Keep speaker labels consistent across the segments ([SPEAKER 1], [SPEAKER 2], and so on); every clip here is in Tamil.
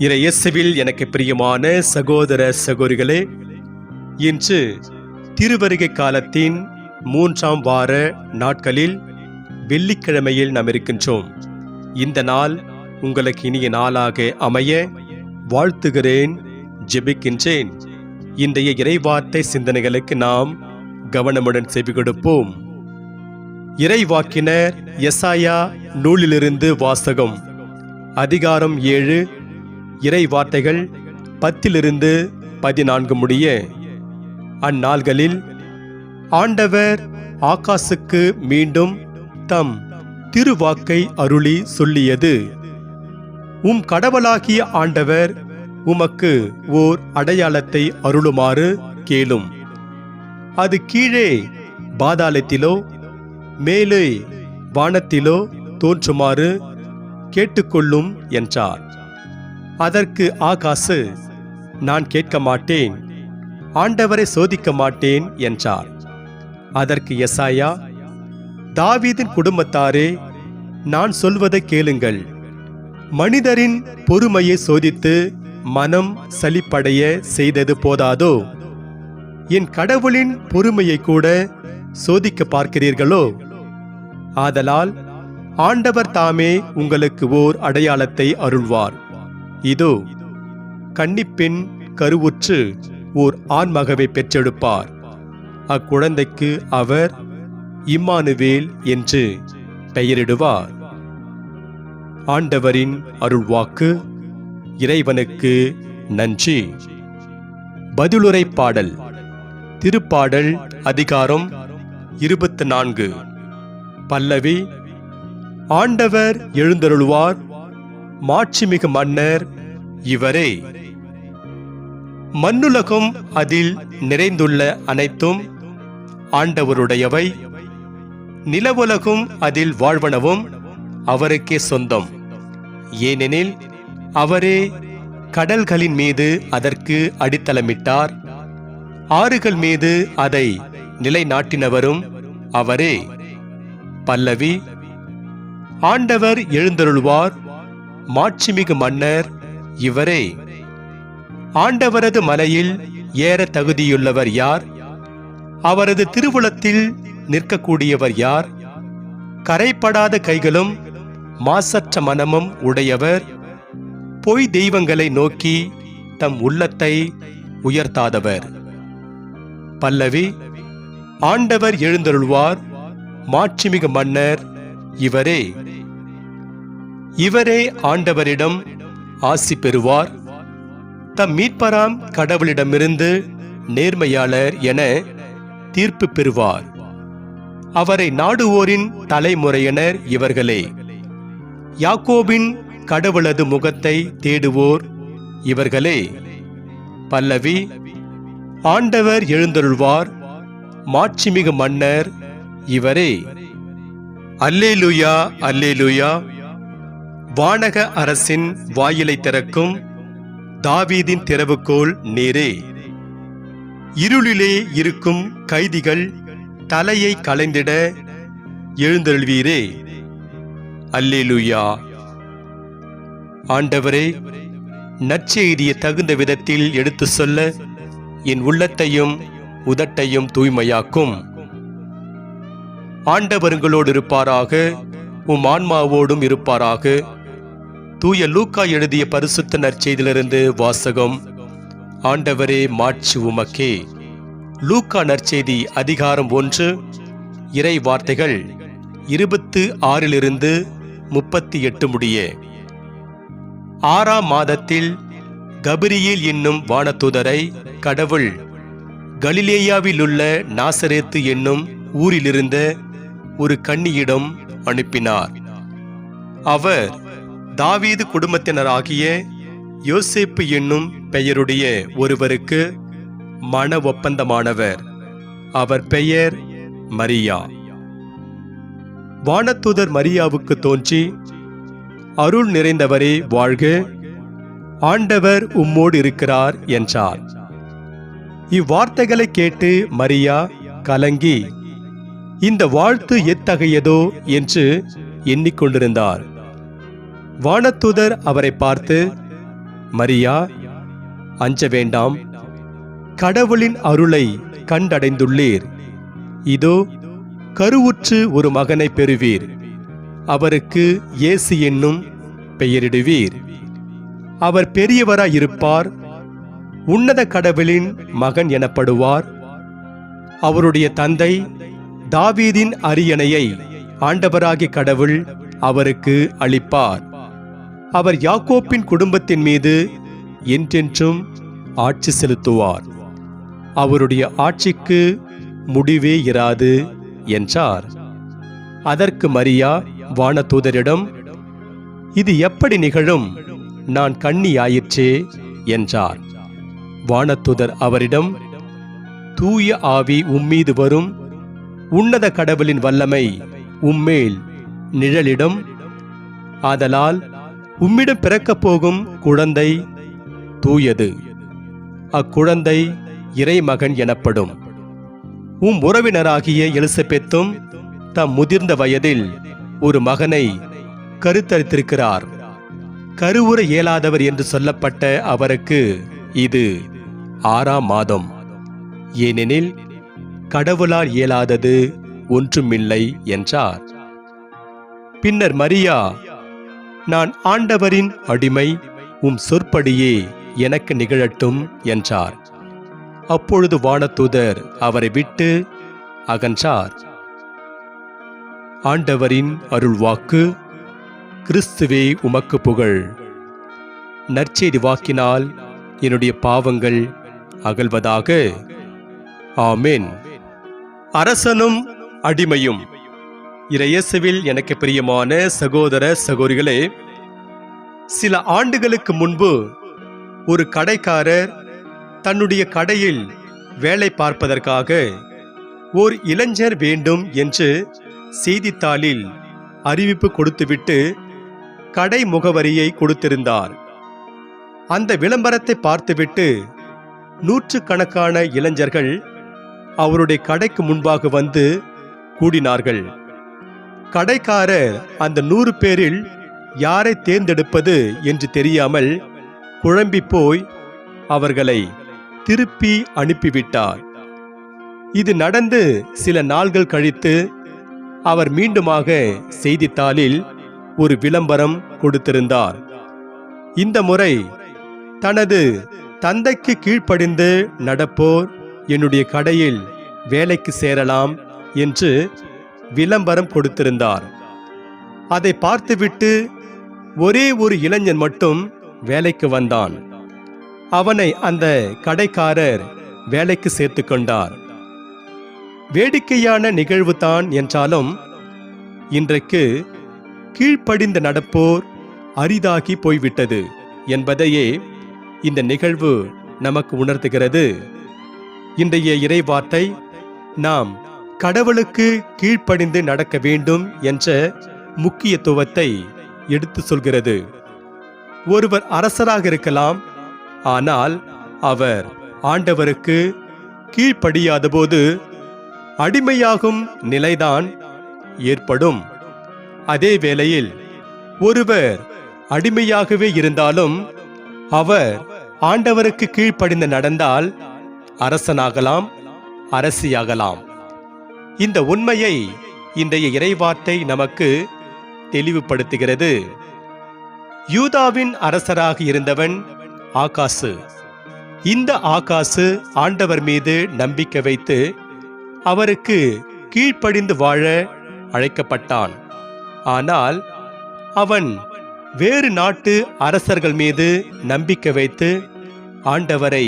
[SPEAKER 1] இயேசுவில் எனக்கு பிரியமான சகோதர சகோதரிகளே, இன்று திருவருகை காலத்தின் 3ஆம் வார நாட்களில் வெள்ளிக்கிழமையில் நாம் இருக்கின்றோம். இந்த நாள் உங்களுக்கு இனிய நாளாக அமைய வாழ்த்துகிறேன், ஜெபிக்கின்றேன். இன்றைய இறைவார்த்தை சிந்தனைகளுக்கு நாம் கவனமுடன் செவி கொடுப்போம். இறைவாக்கினர் எசாயா நூலிலிருந்து வாசகம். அதிகாரம் 7, இறை வார்த்தைகள் 10-14 முடிய. அந்நாள்களில் ஆண்டவர் ஆகாசுக்கு மீண்டும் தம் திருவாக்கை அருளி சொல்லியது: உம் கடவுளாகிய ஆண்டவர் உமக்கு ஓர் அடையாளத்தை அருளுமாறு கேளும். அது கீழே பாதாளத்திலோ மேலே வானத்திலோ தோன்றுமாறு கேட்டுக்கொள்ளும் என்றார். அதற்கு ஆகாசு, நான் கேட்க மாட்டேன், ஆண்டவரை சோதிக்க மாட்டேன் என்றார். அதற்கு எசாயா, தாவீதின் குடும்பத்தாரே, நான் சொல்வதை கேளுங்கள். மனிதரின் பொறுமையை சோதித்து மனம் சலிப்படைய செய்தது போதாதோ, என் கடவுளின் பொறுமையை கூட சோதிக்க பார்க்கிறீர்களோ? ஆதலால் ஆண்டவர் தாமே உங்களுக்கு ஓர் அடையாளத்தை அருள்வார். இதோ, கன்னிப்பெண் கருவுற்று ஓர் ஆண்மகவை பெற்றெடுப்பார். அக்குழந்தைக்கு அவர் இம்மானுவேல் என்று பெயரிடுவார். ஆண்டவரின் அருள்வாக்கு. இறைவனுக்கு நன்றி. பதிலுரை பாடல். திருப்பாடல் அதிகாரம் 24. பல்லவி. ஆண்டவர் எழுந்தருளுவார், மாட்சிமிகு மன்னர் இவரே. மண்ணுலகம் அதில் நிறைந்துள்ள அனைத்தும் ஆண்டவருடையவை. நிலவுலகும் அதில் வாழ்வனவும் அவருக்கே சொந்தம். ஏனெனில் அவரே கடல்களின் மீது அதற்கு அடித்தளமிட்டார், ஆறுகள் மீது அதை நிலைநாட்டினவரும் அவரே. பல்லவி. ஆண்டவர் எழுந்தருள்வார், மாட்சிமிகு மன்னர் இவரே. ஆண்டவரது மலையில் ஏற தகுதியுள்ளவர் யார்? அவரது திருவுளத்தில் நிற்கக்கூடியவர் யார்? கரைப்படாத கைகளும் மாசற்ற மனமும் உடையவர், பொய் தெய்வங்களை நோக்கி தம் உள்ளத்தை உயர்த்தாதவர். பல்லவி. ஆண்டவர் எழுந்தருள்வார், மாட்சிமிகு மன்னர் இவரே. இவரே ஆண்டவரிடம் ஆசி பெறுவார், தம் மீட்பராம் கடவுளிடமிருந்து நேர்மையாளர் என தீர்ப்பு பெறுவார். அவரை நாடுவோரின் தலைமுறையினர் இவர்களே. யாக்கோபின் கடவுளது முகத்தை தேடுவோர் இவர்களே. பல்லவி. ஆண்டவர் எழுந்தருள்வார், மாட்சிமிகு மன்னர் இவரே. அல்லேலூயா, அல்லேலூயா. வானக அரசின் வாயிலை திறக்கும் தாவீதின் திறவுகோல் நீரே. இருளிலே இருக்கும் கைதிகள் தலையை களைந்திட எழுந்தருள்வீரே. அல்லேலூயா. ஆண்டவரே, நற்செய்தியை தகுந்த விதத்தில் எடுத்து சொல்ல என் உள்ளத்தையும் உதட்டையும் தூய்மையாக்கும். ஆண்டவர்களோடு இருப்பாராக, உம் ஆன்மாவோடும் இருப்பாராக. தூய லூக்கா எழுதிய பரிசுத்த நற்செய்தியிலிருந்து வாசகம். ஆண்டவரே, மாட்சி உமக்கே. லூக்கா நற்செய்தி அதிகாரம் 1, இறை வார்த்தைகள் 26-38 முடிய. 6ஆம் மாதத்தில் கபிரியேல் என்னும் வானதூதரை கடவுள் கலிலேயாவிலுள்ள நாசரேத்து என்னும் ஊரிலிருந்த ஒரு கன்னியிடம் அனுப்பினார். அவர் தாவீது குடும்பத்தினராகிய யோசேப்பு என்னும் பெயருடைய ஒருவருக்கு மன ஒப்பந்தமானவர். அவர் பெயர் மரியா. வானதூதர் மரியாவுக்கு தோன்றி, அருள் நிறைந்தவரே வாழ்க, ஆண்டவர் உம்மோடு இருக்கிறார் என்றார். இவ்வார்த்தைகளை கேட்டு மரியா கலங்கி இந்த வாழ்த்து எத்தகையதோ என்று எண்ணிக்கொண்டிருந்தார். வானதூதர் அவரை பார்த்து, மரியா, அஞ்ச வேண்டாம். கடவுளின் அருளை கண்டடைந்துள்ளீர். இதோ கருவுற்று ஒரு மகனை பெறுவீர். அவருக்கு இயேசு என்னும் பெயரிடுவீர். அவர் பெரியவராயிருப்பார். உன்னத கடவுளின் மகன் எனப்படுவார். அவருடைய தந்தை தாவீதின் அரியணையை ஆண்டவராகிய கடவுள் அவருக்கு அளிப்பார். அவர் யாக்கோப்பின் குடும்பத்தின் மீது என்றென்றும் ஆட்சி செலுத்துவார். அவருடைய ஆட்சிக்கு முடிவே இராது என்றார். அதற்கு மரியா வானதூதரிடம், இது எப்படி நிகழும்? நான் கன்னியாயிற்றே என்றார். வானதூதர் அவரிடம், தூய ஆவி உம்மீது வரும். உன்னத கடவுளின் வல்லமை உம்மேல் நிழலிடும். ஆதலால் உம்மிடம் பிறக்கப் போகும் குழந்தை தூயது. அக்குழந்தை இறைமகன் எனப்படும். உறவினராகிய எலிசபெத்தும் தம் முதிர்ந்த வயதில் ஒரு மகனை கருத்தரித்திருக்கிறார். கருவுற இயலாதவர் என்று சொல்லப்பட்ட அவருக்கு இது 6ஆம் மாதம். ஏனெனில் கடவுளால் இயலாதது ஒன்றுமில்லை என்றார். பின்னர் மரியா, நான் ஆண்டவரின் அடிமை, உம் சொற்படியே எனக்கு நிகழட்டும் என்றார். அப்பொழுது வானதூதர் அவரை விட்டு அகன்றார். ஆண்டவரின் அருள்வாக்கு. கிறிஸ்துவே உமக்கு புகழ். நற்செய்தி வாக்கினால் என்னுடைய பாவங்கள் அகல்வதாக. ஆமென். அரசனும் அடிமையும். இயேசுவில் எனக்கு பிரியமான சகோதர சகோதரிகளே, சில ஆண்டுகளுக்கு முன்பு ஒரு கடைக்காரர் தன்னுடைய கடையில் வேலை பார்ப்பதற்காக ஓர் இளைஞர் வேண்டும் என்று செய்தித்தாளில் அறிவிப்பு கொடுத்துவிட்டு கடை முகவரியை கொடுத்திருந்தார். அந்த விளம்பரத்தை பார்த்துவிட்டு நூற்றுக்கணக்கான இளைஞர்கள் அவருடைய கடைக்கு முன்பாக வந்து கூடினார்கள். கடைக்காரர் அந்த 100 பேரில் யாரை தேர்ந்தெடுப்பது என்று தெரியாமல் குழம்பி போய் அவர்களை திருப்பி அனுப்பிவிட்டார். இது நடந்து சில நாள்கள் கழித்து அவர் மீண்டுமாக செய்தித்தாளில் ஒரு விளம்பரம் கொடுத்திருந்தார். இந்த முறை தனது தந்தைக்கு கீழ்ப்படிந்து நடப்போர் என்னுடைய கடையில் வேலைக்கு சேரலாம் என்று விளம்பரம் கொடுத்திருந்தார். அதை பார்த்துவிட்டு ஒரே ஒரு இளைஞன் மட்டும் வேலைக்கு வந்தான். அவனை அந்த கடைக்காரர் வேலைக்கு சேர்த்து கொண்டார். வேடிக்கையான நிகழ்வு தான் என்றாலும் இன்றைக்கு கீழ்ப்படிந்து நடப்போர் அரிதாகி போய்விட்டது என்பதையே இந்த நிகழ்வு நமக்கு உணர்த்துகிறது. இன்றைய இறைவார்த்தை நாம் கடவுளுக்கு கீழ்ப்படிந்து நடக்க வேண்டும் என்ற முக்கியத்துவத்தை எடுத்து சொல்கிறது. ஒருவர் அரசராக இருக்கலாம், ஆனால் அவர் ஆண்டவருக்கு கீழ்ப்படியாத போது அடிமையாகும் நிலைதான் ஏற்படும். அதே வேளையில் ஒருவர் அடிமையாகவே இருந்தாலும் அவர் ஆண்டவருக்கு கீழ்ப்படிந்து நடந்தால் அரசனாகலாம், அரசியாகலாம். இந்த உண்மையை இன்றைய இறைவார்த்தை நமக்கு தெளிவுபடுத்துகிறது. யூதாவின் அரசராக இருந்தவன் ஆகாசு. இந்த ஆகாசு ஆண்டவர் மீது நம்பிக்கை வைத்து அவருக்கு கீழ்ப்படிந்து வாழ அழைக்கப்பட்டான். ஆனால் அவன் வேறு நாட்டு அரசர்கள் மீது நம்பிக்கை வைத்து ஆண்டவரை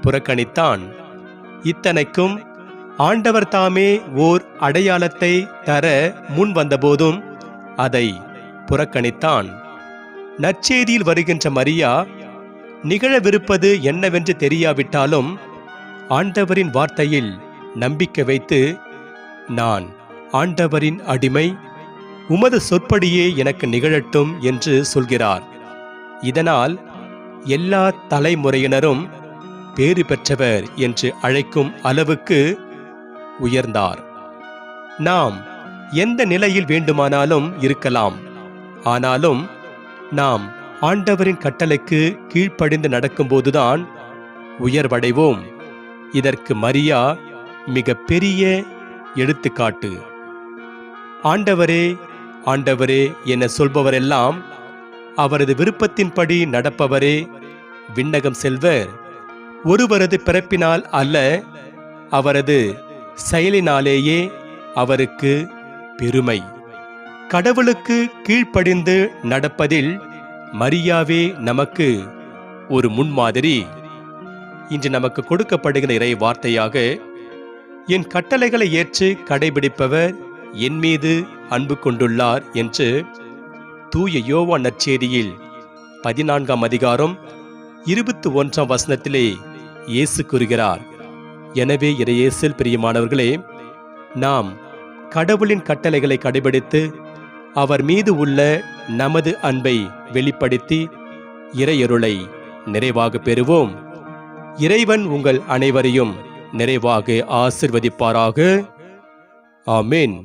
[SPEAKER 1] புறக்கணித்தான். இத்தனைக்கும் ஆண்டவர் தாமே ஓர் அடையாளத்தை தர முன் வந்தபோதும் அதை புறக்கணித்தான். நற்செய்தியில் வருகின்ற மரியா நிகழவிருப்பது என்னவென்று தெரியாவிட்டாலும் ஆண்டவரின் வார்த்தையில் நம்பிக்கை வைத்து, நான் ஆண்டவரின் அடிமை, உமது சொற்படியே எனக்கு நிகழட்டும் என்று சொல்கிறார். இதனால் எல்லா தலைமுறையினரும் பேறு பெற்றவர் என்று அழைக்கும் அளவுக்கு உயர்ந்தார். நாம் எந்த நிலையில் வேண்டுமானாலும் இருக்கலாம், ஆனாலும் நாம் ஆண்டவரின் கட்டளைக்கு கீழ்ப்படிந்து நடக்கும்போதுதான் உயர்வடைவோம். இதற்கு மரியா மிக பெரிய எடுத்துக்காட்டு. ஆண்டவரே ஆண்டவரே என சொல்பவரெல்லாம் அவரது விருப்பத்தின்படி நடப்பவரே விண்ணகம் செல்வர். ஒருவரது பிறப்பினால் அல்ல, அவரது செயலினாலேயே அவருக்கு பெருமை. கடவுளுக்கு கீழ்ப்படிந்து நடப்பதில் மரியாவே நமக்கு ஒரு முன்மாதிரி. இன்று நமக்கு கொடுக்கப்படுகிற இறை வார்த்தையாக, என் கட்டளைகளை ஏற்று கடைபிடிப்பவர் என் மீது அன்பு கொண்டுள்ளார் என்று தூய யோவான் நற்செய்தியில் 14ஆம் அதிகாரம் 21ஆம் வசனத்திலே இயேசு கூறுகிறார். எனவே இறையேசுவில் பிரியமானவர்களே, நாம் கடவுளின் கட்டளைகளை கடைபிடித்து அவர் மீது உள்ள நமது அன்பை வெளிப்படுத்தி இறையருளை நிறைவாக பெறுவோம். இறைவன் உங்கள் அனைவரையும் நிறைவாக ஆசிர்வதிப்பாராக. ஆமென்.